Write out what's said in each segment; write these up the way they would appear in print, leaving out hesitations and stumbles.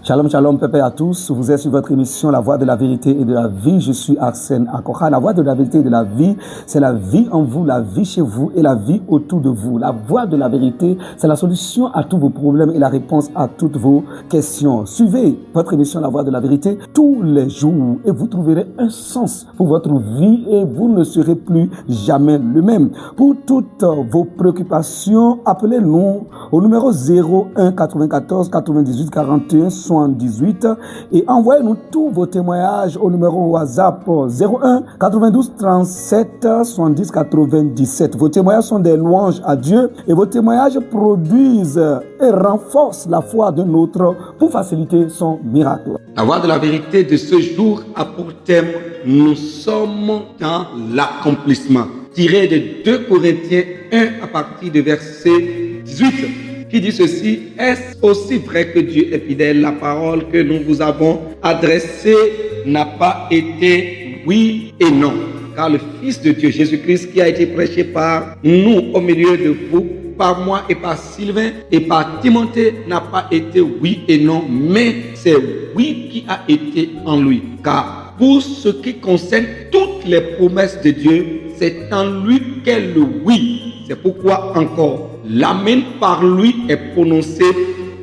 Shalom, shalom, pépé à tous. Vous êtes sur votre émission La Voix de la Vérité et de la Vie. Je suis Arsène Akocha. La Voix de la Vérité et de la Vie, c'est la vie en vous, la vie chez vous et la vie autour de vous. La Voix de la Vérité, c'est la solution à tous vos problèmes et la réponse à toutes vos questions. Suivez votre émission La Voix de la Vérité tous les jours et vous trouverez un sens pour votre vie et vous ne serez plus jamais le même. Pour toutes vos préoccupations, appelez-nous au numéro 01 94 98 41 78 et envoyez-nous tous vos témoignages au numéro WhatsApp 01 92 37 70 97. Vos témoignages sont des louanges à Dieu et vos témoignages produisent et renforcent la foi de l'autre pour faciliter son miracle. La Voix de la Vérité de ce jour a pour thème « Nous sommes dans l'accomplissement » tiré de 2 Corinthiens 1 à partir de verset 18 qui dit ceci: est-ce aussi vrai que Dieu est fidèle? La parole que nous vous avons adressée n'a pas été oui et non. Car le Fils de Dieu, Jésus-Christ, qui a été prêché par nous au milieu de vous, par moi et par Sylvain et par Timothée, n'a pas été oui et non, mais c'est oui qui a été en lui. Car pour ce qui concerne toutes les promesses de Dieu, c'est en lui qu'est le oui. C'est pourquoi encore l'amen par lui est prononcé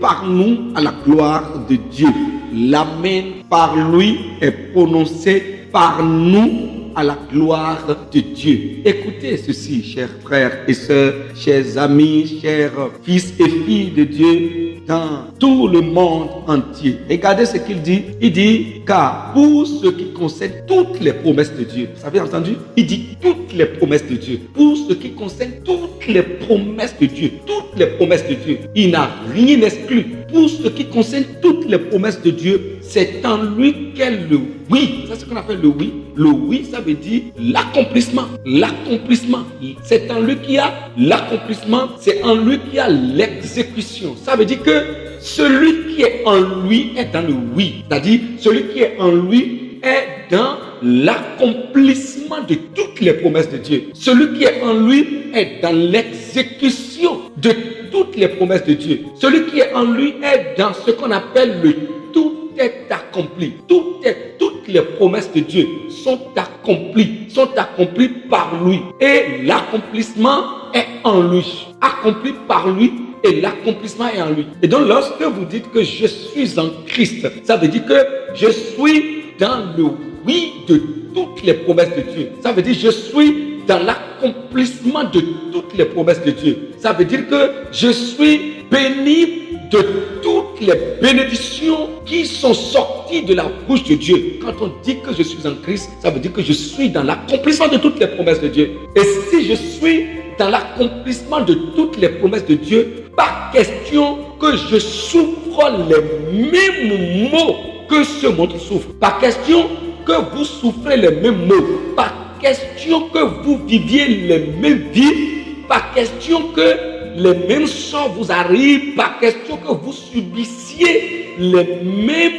par nous à la gloire de Dieu. L'amen par lui est prononcé par nous à la gloire de Dieu. Écoutez ceci, chers frères et sœurs, chers amis, chers fils et filles de Dieu dans tout le monde entier. Regardez ce qu'il dit. Il dit, car pour ce qui concerne toutes les promesses de Dieu, vous avez entendu? Il dit toutes les promesses de Dieu. Pour ce qui concerne toutes les promesses de Dieu, toutes les promesses de Dieu, il n'a rien exclu. Pour ce qui concerne toutes les promesses de Dieu, c'est en lui qu'est le oui. C'est ce qu'on appelle le oui. Le oui, ça veut dire l'accomplissement. L'accomplissement. C'est en lui qu'il y a l'accomplissement. C'est en lui qu'il y a l'exécution. Ça veut dire que celui qui est en lui est dans le oui. C'est-à-dire, celui qui est en lui est dans l'accomplissement de toutes les promesses de Dieu. Celui qui est en lui est dans l'exécution de toutes les promesses de Dieu. Celui qui est en lui est dans ce qu'on appelle le tout est accompli. Toutes les promesses de Dieu sont accomplies par lui. Et l'accomplissement est en lui. Accompli par lui et l'accomplissement est en lui. Et donc lorsque vous dites que je suis en Christ, ça veut dire que je suis dans le oui de toutes les promesses de Dieu. Ça veut dire je suis dans l'accomplissement de toutes les promesses de Dieu. Ça veut dire que je suis béni de toutes les bénédictions qui sont sorties de la bouche de Dieu. Quand on dit que je suis en Christ, ça veut dire que je suis dans l'accomplissement de toutes les promesses de Dieu. Et si je suis dans l'accomplissement de toutes les promesses de Dieu, pas question que je souffre les mêmes maux que ce monde souffre. Pas question que vous souffrez les mêmes maux. Pas question que vous viviez les mêmes vies. Pas question que les mêmes sorts vous arrivent. Pas question que vous subissiez les mêmes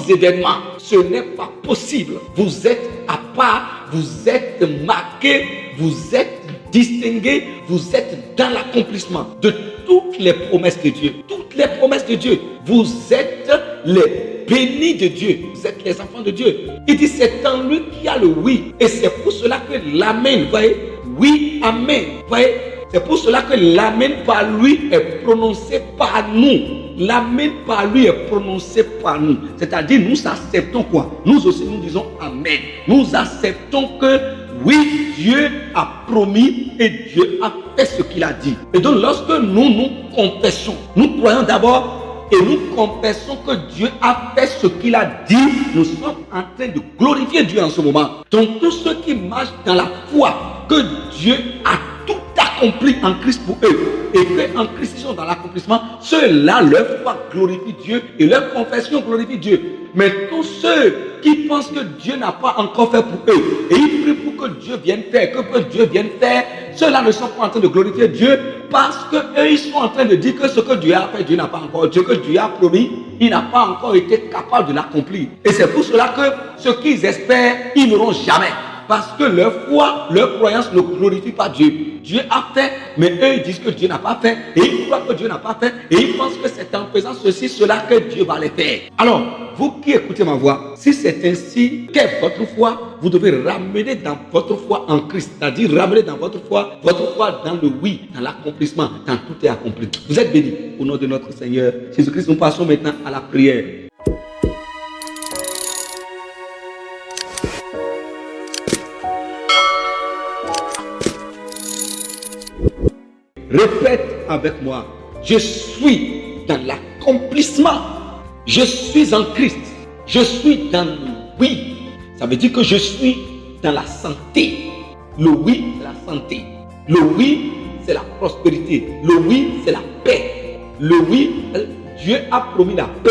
événements. Ce n'est pas possible. Vous êtes à part, vous êtes marqué, vous êtes distingué, vous êtes dans l'accomplissement de toutes les promesses de Dieu. Toutes les promesses de Dieu. Vous êtes les bénis de Dieu. Vous êtes les enfants de Dieu. Il dit c'est en lui qu'il y a le oui. Et c'est pour cela que l'amen, vous voyez, oui, amen, vous voyez, c'est pour cela que l'amen par lui est prononcé par nous. L'amen par lui est prononcé par nous. C'est-à-dire nous acceptons quoi? Nous aussi nous disons amen. Nous acceptons que oui, Dieu a promis et Dieu a fait ce qu'il a dit. Et donc lorsque nous confessons, nous croyons d'abord et nous confessons que Dieu a fait ce qu'il a dit, nous sommes en train de glorifier Dieu en ce moment. Donc tous ceux qui marchent dans la foi que Dieu a tout accompli en Christ pour eux et qu'en Christ ils sont dans l'accomplissement, ceux-là, leur foi glorifie Dieu et leur confession glorifie Dieu. Mais tous ceux qui pensent que Dieu n'a pas encore fait pour eux et ils prient pour que Dieu vienne faire, que Dieu vienne faire, ceux-là ne sont pas en train de glorifier Dieu parce qu'eux ils sont en train de dire que ce que Dieu a fait, Dieu n'a pas encore. Dieu que Dieu a promis, il n'a pas encore été capable de l'accomplir. Et c'est pour cela que ce qu'ils espèrent, ils n'auront jamais. Parce que leur foi, leur croyance ne glorifie pas Dieu. Dieu a fait, mais eux ils disent que Dieu n'a pas fait. Et ils croient que Dieu n'a pas fait. Et ils pensent que c'est en faisant ceci, cela que Dieu va les faire. Alors, vous qui écoutez ma voix, si c'est ainsi qu'est votre foi, vous devez ramener dans votre foi en Christ. C'est-à-dire ramener dans votre foi dans le oui, dans l'accomplissement, dans tout est accompli. Vous êtes bénis au nom de notre Seigneur Jésus-Christ. Nous passons maintenant à la prière. Répète avec moi, je suis dans l'accomplissement. Je suis en Christ. Je suis dans le oui. Ça veut dire que je suis dans la santé. Le oui, c'est la santé. Le oui, c'est la prospérité. Le oui, c'est la paix. Le oui, Dieu a promis la paix.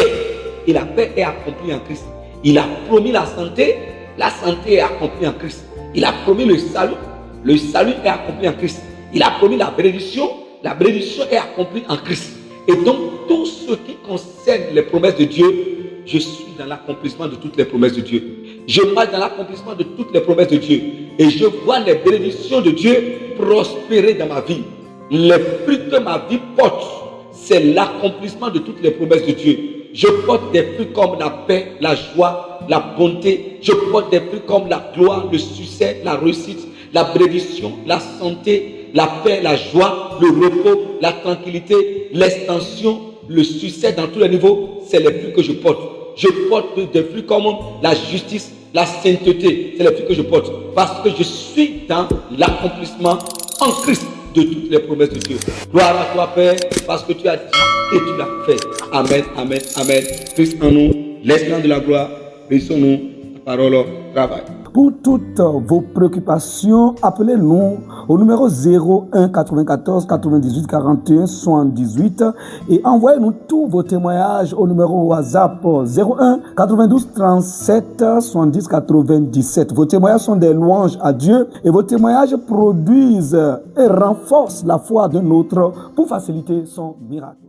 Et la paix est accomplie en Christ. Il a promis la santé est accomplie en Christ. Il a promis le salut est accompli en Christ. Il a promis la bénédiction est accomplie en Christ. Et donc, tout ce qui concerne les promesses de Dieu, je suis dans l'accomplissement de toutes les promesses de Dieu. Je marche dans l'accomplissement de toutes les promesses de Dieu. Et je vois les bénédictions de Dieu prospérer dans ma vie. Les fruits que ma vie porte, c'est l'accomplissement de toutes les promesses de Dieu. Je porte des fruits comme la paix, la joie, la bonté. Je porte des fruits comme la gloire, le succès, la réussite, la bénédiction, la santé, la paix, la joie, le repos, la tranquillité, l'extension, le succès dans tous les niveaux. C'est les fruits que je porte. Je porte des fruits comme la justice, la sainteté. C'est les fruits que je porte. Parce que je suis dans l'accomplissement en Christ de toutes les promesses de Dieu. Gloire à toi, Père, parce que tu as dit et tu l'as fait. Amen, amen, amen. Christ en nous, l'esprit de la gloire. Bénissons-nous, la parole, travail. Pour toutes vos préoccupations, appelez-nous au numéro 01 94 98 41 78 et envoyez-nous tous vos témoignages au numéro WhatsApp 01 92 37 70 97. Vos témoignages sont des louanges à Dieu et vos témoignages produisent et renforcent la foi de l'autre pour faciliter son miracle.